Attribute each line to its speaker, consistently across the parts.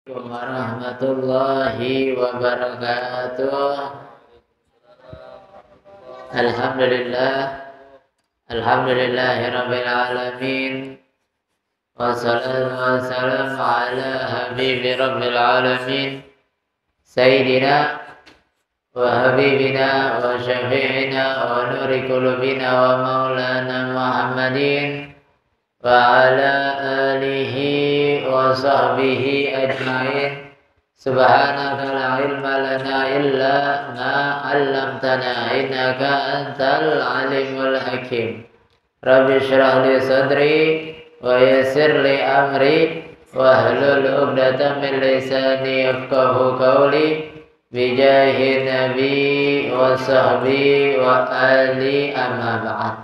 Speaker 1: Warahmatullahi wabarakatuh. Alhamdulillah, alhamdulillahirabbil alamin. Wassalatu wassalamu ala habibi rabbil alamin, sayyidina wa habibina wa syafi'ina wa nuri qulubina wa maulana Muhammadin wa ala alihi wa sahbihi ajma'in. Subhanaka la ilma lana illa ma 'allamtana innaka antal alimul hakim. Rabbi shrah li sadri wa yassir li amri wahlul 'uqdatam min lisani yafqahu qawli bijahi nabi wa sahbi wa ali amma ba'd.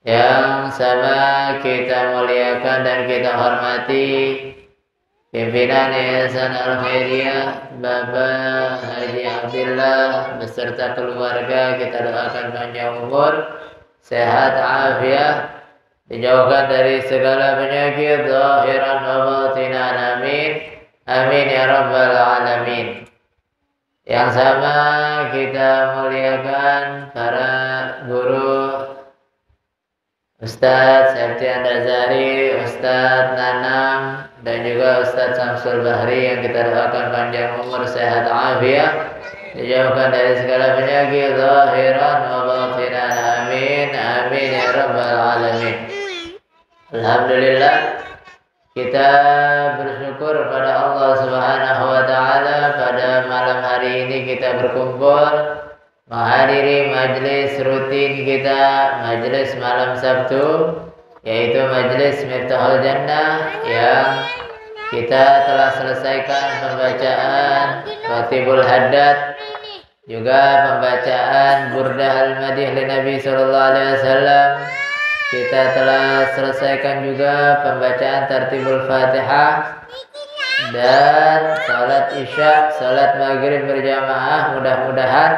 Speaker 1: Yang sama kita muliakan dan kita hormati pimpinan Yayasan Al-Khairiyah Bapak Haji Abdillah beserta keluarga. Kita doakan panjang umur, sehat afiat, dijauhkan dari segala penyakit zahiran wa batinan, amin amin ya rabbal alamin. Yang sama kita muliakan para guru, Ustadz Septian Razari, Ustadz Nanam, dan juga Ustadz Samsul Bahri yang kita doakan panjang umur, sehat afiat, dijauhkan dari segala penyakit zahiran wa batinan, amin amin ya rabbal alamin. Alhamdulillah, kita bersyukur pada Allah Subhanahu wa taala pada malam hari ini kita berkumpul menghadiri majelis rutin kita, majelis malam Sabtu, yaitu majelis Miftahul Jannah, yang kita telah selesaikan pembacaan Ratibul Haddad, juga pembacaan Burdah Al-Madih li Nabi sallallahu alaihi wasallam. Kita telah selesaikan juga pembacaan Tartibul Fatihah dan salat Isya, salat Maghrib berjamaah. Mudah-mudahan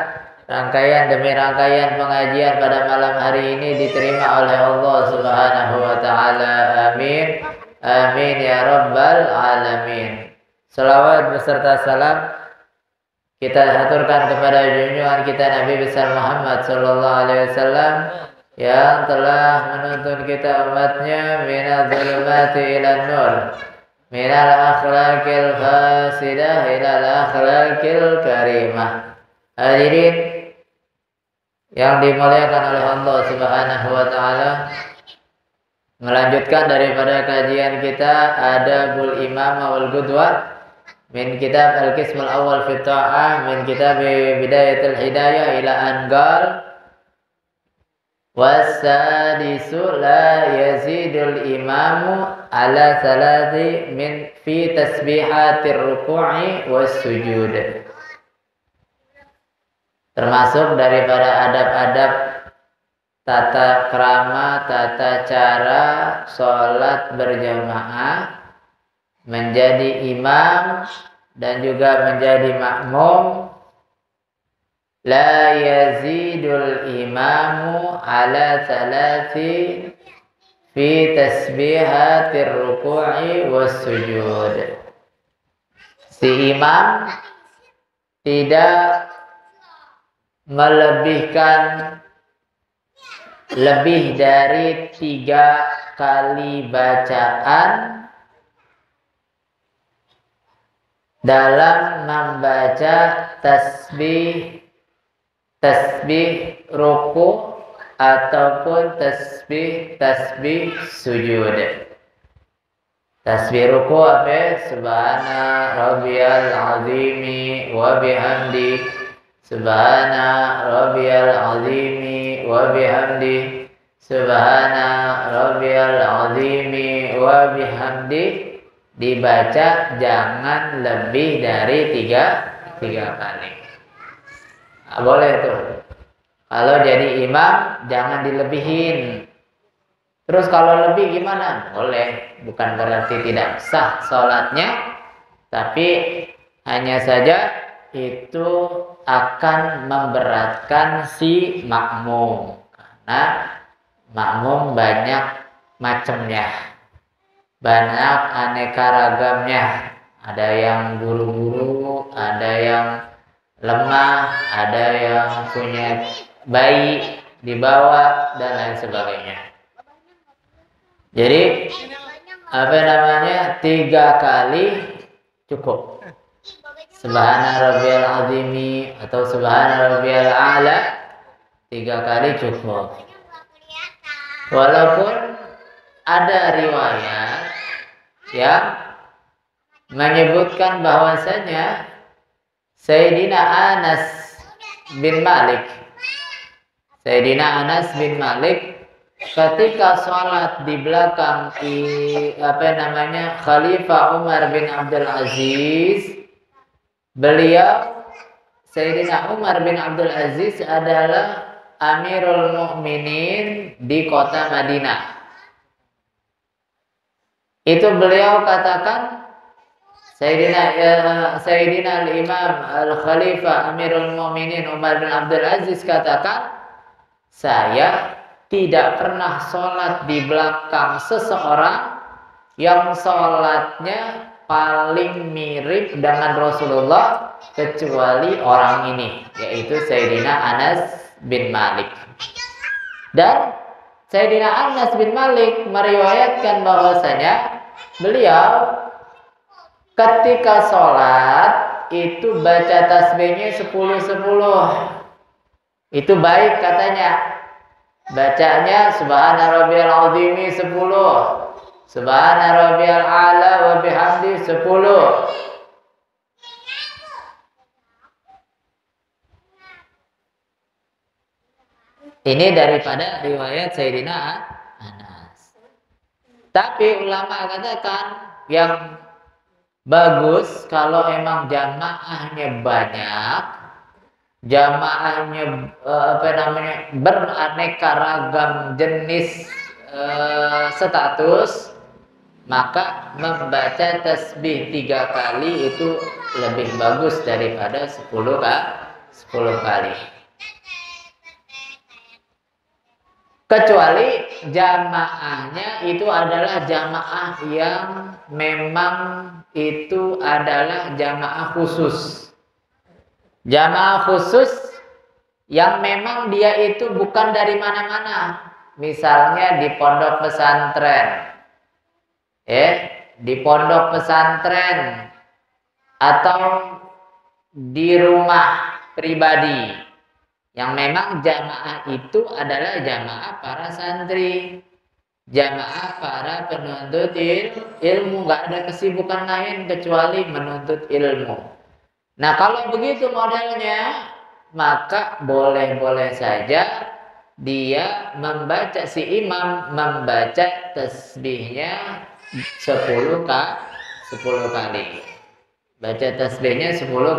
Speaker 1: rangkaian demi rangkaian pengajian pada malam hari ini diterima oleh Allah Subhanahu wa taala. Amin. Amin ya rabbal alamin. Salawat beserta salam kita haturkan kepada junjungan kita Nabi besar Muhammad sallallahu alaihi wasallam yang telah menuntun kita umatnya minal zulumati ilan nur, minal akhlaqil fasidah ilal akhlaqil karimah. Hadirin yang dimuliakan oleh Allah Subhanahu wa taala, melanjutkan daripada kajian kita Adabul Imamah wal Qudwah min kitab Al-Qismul Awal fi Ta'ah min kitab Bidayatul Hidayah ila Anqal. Wasadisu la yazidul imamu ala salati min fi tasbihatir ruku'i was sujud. Termasuk daripada adab-adab tata krama, tata cara sholat berjamaah, menjadi imam dan juga menjadi makmum. La yazidul imamu ala salati fi tasbihatir ruku'i was sujud. Si imam tidak melebihkan lebih dari 3 kali bacaan dalam membaca tasbih ruku ataupun tasbih sujud. Tasbih ruku apa? Subhana rabbiyal azimi wa bihamdi, Subhana rabbiyal azimi wa bihamdi, Subhana rabbiyal azimi wa bihamdi. Dibaca jangan lebih dari 3 kali. Nah, boleh tuh. Kalau jadi imam jangan dilebihin. Terus kalau lebih gimana? Boleh. Bukan berarti tidak sah sholatnya, tapi hanya saja itu akan memberatkan si makmum, karena makmum banyak macamnya, banyak aneka ragamnya. Ada yang buru-buru, ada yang lemah, ada yang punya bayi dibawa dan lain sebagainya. Jadi apa namanya 3 kali cukup. Subhana rabbiyal azimi atau subhana rabbiyal a'la 3 kali cukup. Walaupun ada riwayat yang menyebutkan bahwasanya Sayyidina Anas bin Malik ketika sholat di belakang Khalifah Umar bin Abdul Aziz, Sayyidina Umar bin Abdul Aziz adalah Amirul Mukminin di kota Madinah. Itu beliau katakan, Sayyidina Al-Imam Al-Khalifah Amirul Mukminin Umar bin Abdul Aziz katakan, saya tidak pernah sholat di belakang seseorang yang sholatnya paling mirip dengan Rasulullah kecuali orang ini, yaitu Sayyidina Anas bin Malik. Dan Sayyidina Anas bin Malik meriwayatkan bahwasanya beliau ketika sholat itu baca tasbihnya 10-10. Itu baik katanya. Bacanya subhana rabbiyal azimi 10, subhana rabbiyal a'la wa bihamdi 10. Ini daripada riwayat Sayyidina Anas. Tapi ulama katakan yang bagus kalau emang jamaahnya banyak, jamaahnya beraneka ragam jenis status, maka membaca tasbih 3 kali itu lebih bagus daripada 10 kali. Kecuali jamaahnya itu adalah jamaah yang memang itu adalah jamaah khusus. Jamaah khusus yang memang dia itu bukan dari mana-mana. Misalnya di pondok pesantren. Di pondok pesantren atau di rumah pribadi. Yang memang jamaah itu adalah jamaah para santri, jamaah para penuntut ilmu, nggak ada kesibukan lain kecuali menuntut ilmu. Nah kalau begitu modelnya, maka boleh-boleh saja dia membaca, si imam membaca tasbihnya 10 kali. Baca tasbihnya 10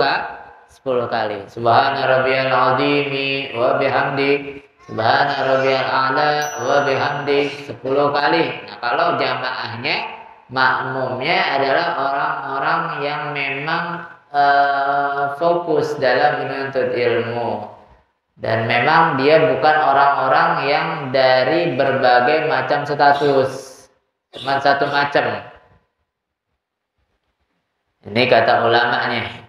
Speaker 1: kali. Subhana rabbiyal azimi wa bihamdi, subhana rabbiyal a'la wa bihamdi 10 kali. Nah, kalau jamaahnya, makmumnya adalah orang-orang yang memang fokus dalam menuntut ilmu. Dan memang dia bukan orang-orang yang dari berbagai macam status. Cuma satu macam. Ini kata ulamanya.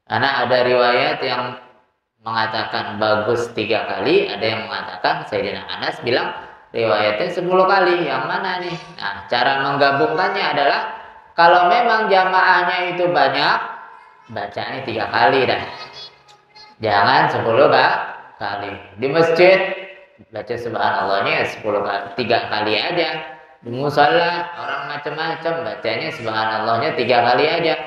Speaker 1: Karena ada riwayat yang mengatakan bagus 3 kali, ada yang mengatakan Sayyidina Anas bilang riwayatnya 10 kali. Yang mana nih? Nah, cara menggabungkannya adalah kalau memang jamaahnya itu banyak, bacanya 3 kali dah. Jangan 10 kali. Di masjid baca subhanallahnya 3 kali aja. Di musala orang macam-macam bacanya subhanallahnya 3 kali aja.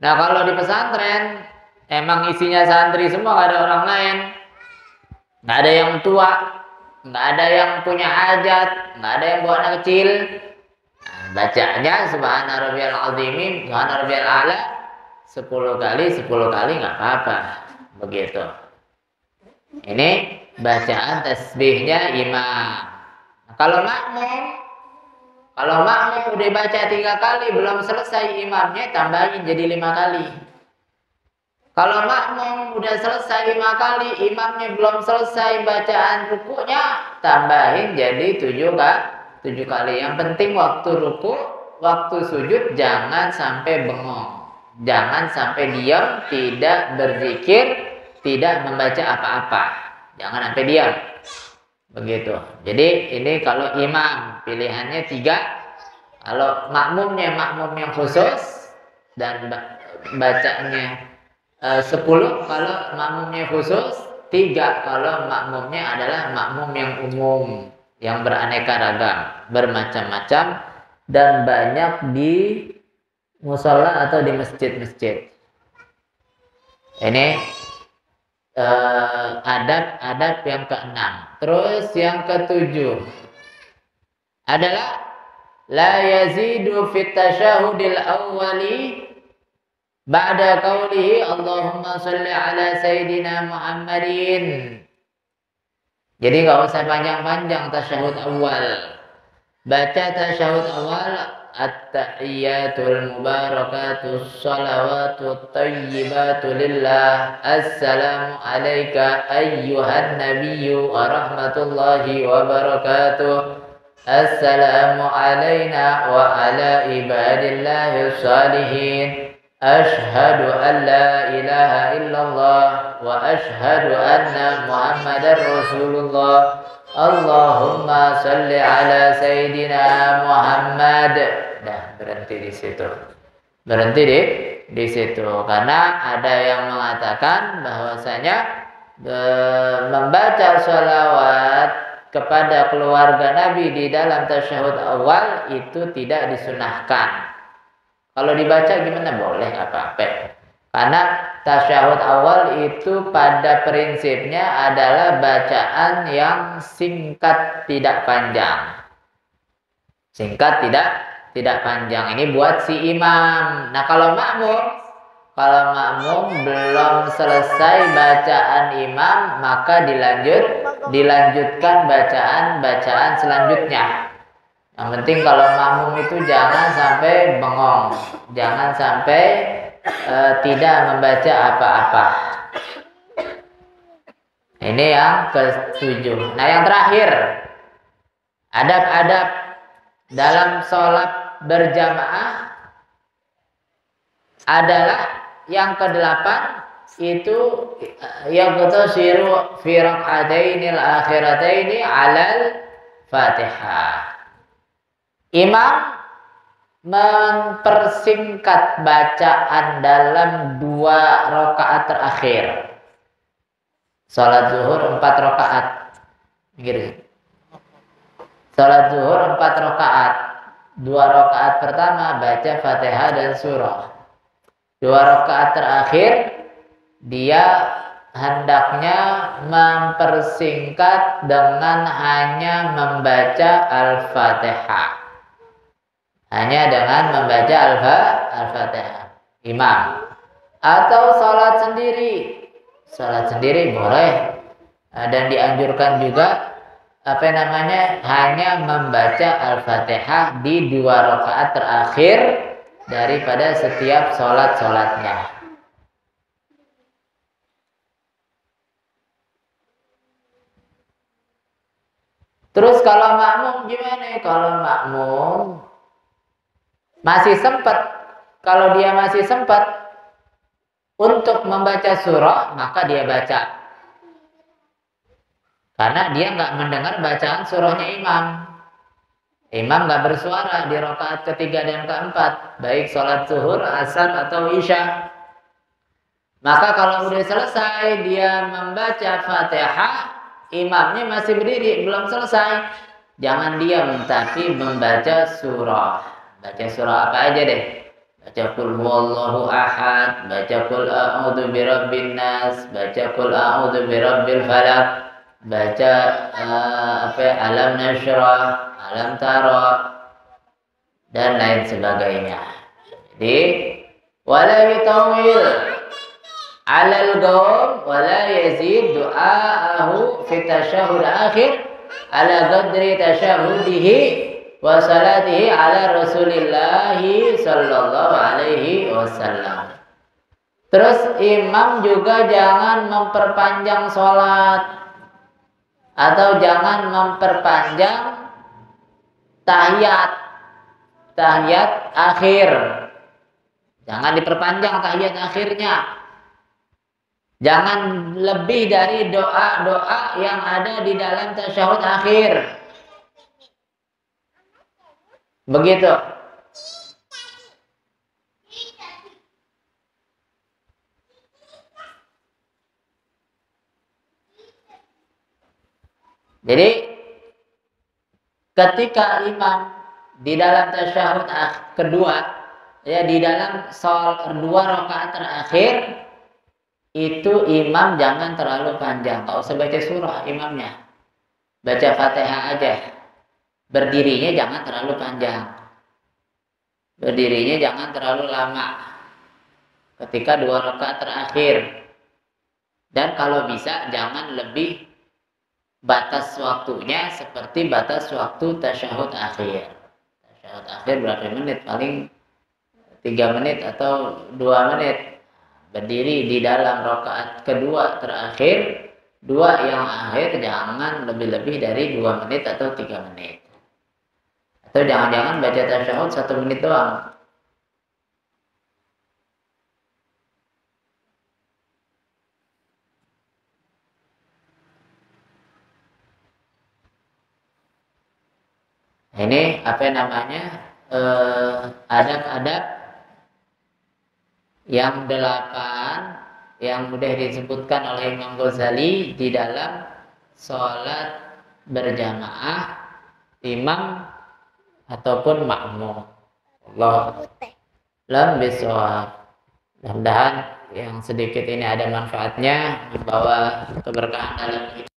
Speaker 1: Nah kalau di pesantren emang isinya santri semua, gak ada orang lain, gak ada yang tua, gak ada yang punya hajat, gak ada yang bawa anak kecil. Nah, bacanya subhana rabbiyal azimi, subhana rabbiyal a'la 10 kali gak apa-apa. Begitu. Ini bacaan tasbihnya imam. Nah, kalau makmum udah baca 3 kali belum selesai imamnya, tambahin jadi 5 kali. Kalau makmum udah selesai 5 kali, imamnya belum selesai bacaan rukunya, tambahin jadi 7 kali. Yang penting waktu ruku waktu sujud jangan sampai bengong, jangan sampai diam, tidak berzikir, tidak membaca apa-apa, jangan sampai diam. Begitu. Jadi ini kalau imam pilihannya 3. Kalau makmumnya makmum yang khusus dan bacanya 10 kalau makmumnya khusus, 3 kalau makmumnya adalah makmum yang umum, yang beraneka ragam, bermacam-macam dan banyak di musola atau di masjid-masjid. Ini adab yang ke-6. Terus yang ke-7 adalah la yazidu fit tasyahudil awwali ba'da qawlihi Allahumma shalli ala sayyidina Muhammadin. Jadi nggak usah panjang-panjang tasyahud awal. Baca tasyahud awal, at-tahiyyatul mubarakatus shalawatut thayyibatu lillah, assalamu alayka ayyuhan nabiyyu wa rahmatullahi wa barakatuh, assalamu alayna wa ala ibadillahi shalihin, ashhadu an la ilaha illallah wa ashhadu anna muhammadar rasulullah, Allahumma shalli ala sayyidina Muhammad. Nah, berhenti di situ. Berhenti di situ karena ada yang mengatakan bahwasanya membaca sholawat kepada keluarga Nabi di dalam tasyahud awal itu tidak disunahkan. Kalau dibaca gimana? Boleh apa-apa. Karena tasyahud awal itu pada prinsipnya adalah bacaan yang singkat tidak panjang. Singkat tidak panjang. Ini buat si imam. Nah, kalau makmum belum selesai bacaan imam, maka dilanjutkan bacaan selanjutnya. Yang penting kalau makmum itu jangan sampai bengong, jangan sampai tidak membaca apa-apa. Ini yang ke-7. Nah, yang terakhir, adab-adab dalam sholat berjamaah adalah yang ke-8 itu yang qatasiru fi rak'atainil akhirataini 'alal Fatihah. Imam mempersingkat bacaan dalam 2 rakaat terakhir. Salat zuhur 4 rakaat. Gitu. Salat zuhur 4 rakaat. 2 rakaat pertama baca Fatihah dan surah. 2 rakaat terakhir dia hendaknya mempersingkat dengan hanya membaca Al-Fatihah. Hanya dengan membaca Al-Fatihah imam. Atau salat sendiri boleh, dan dianjurkan juga hanya membaca Al-Fatihah di 2 rakaat terakhir daripada setiap salatnya. Terus kalau makmum gimana? Kalau makmum masih sempat, kalau dia masih sempat untuk membaca surah, maka dia baca. Karena dia nggak mendengar bacaan surahnya imam. Imam nggak bersuara di rakaat ketiga dan keempat, baik sholat zuhur, asar atau isya. Maka kalau udah selesai dia membaca Fatihah, imamnya masih berdiri, belum selesai. Jangan diam, tapi membaca surah. Baca surah apa aja deh. Baca qul huwallahu ahad, baca qul a'udzu birabbin nas, baca qul a'udzu birabbil falaq, baca alam nasyrah, alam tara dan lain sebagainya. Jadi wala yutawil 'alal qaum wala yazid du'aahu fi tasyahhud akhir ala qadri tasyahudihi wa salatihi ala Rasulillahi sallallahu alaihi wasallam. Terus imam juga jangan memperpanjang sholat atau jangan memperpanjang tahiyat. tahiyat akhir. Jangan diperpanjang tahiyat akhirnya. Jangan lebih dari doa-doa yang ada di dalam tasyahud akhir. Begitu. Jadi ketika imam di dalam tasyahud kedua, ya di dalam sholat 2 rakaat terakhir, itu imam jangan terlalu panjang. Nggak usah baca surah imamnya, baca Fatihah aja. Berdirinya jangan terlalu panjang, berdirinya jangan terlalu lama ketika 2 rakaat terakhir. Dan kalau bisa jangan lebih batas waktunya seperti batas waktu tasyahud akhir. Tasyahud akhir berapa menit? Paling 3 menit atau 2 menit. Berdiri di dalam rakaat kedua terakhir, 2 yang akhir jangan lebih-lebih dari 2 menit atau 3 menit. Atau jangan-jangan baca tasyahud 1 menit doang. Ini apa namanya, adab-adab yang 8 yang sudah disebutkan oleh Imam Ghazali di dalam sholat berjamaah imam ataupun makmum. Allah lam bisawab. Mudah-mudahan yang sedikit ini ada manfaatnya, membawa keberkahan dalam hidup.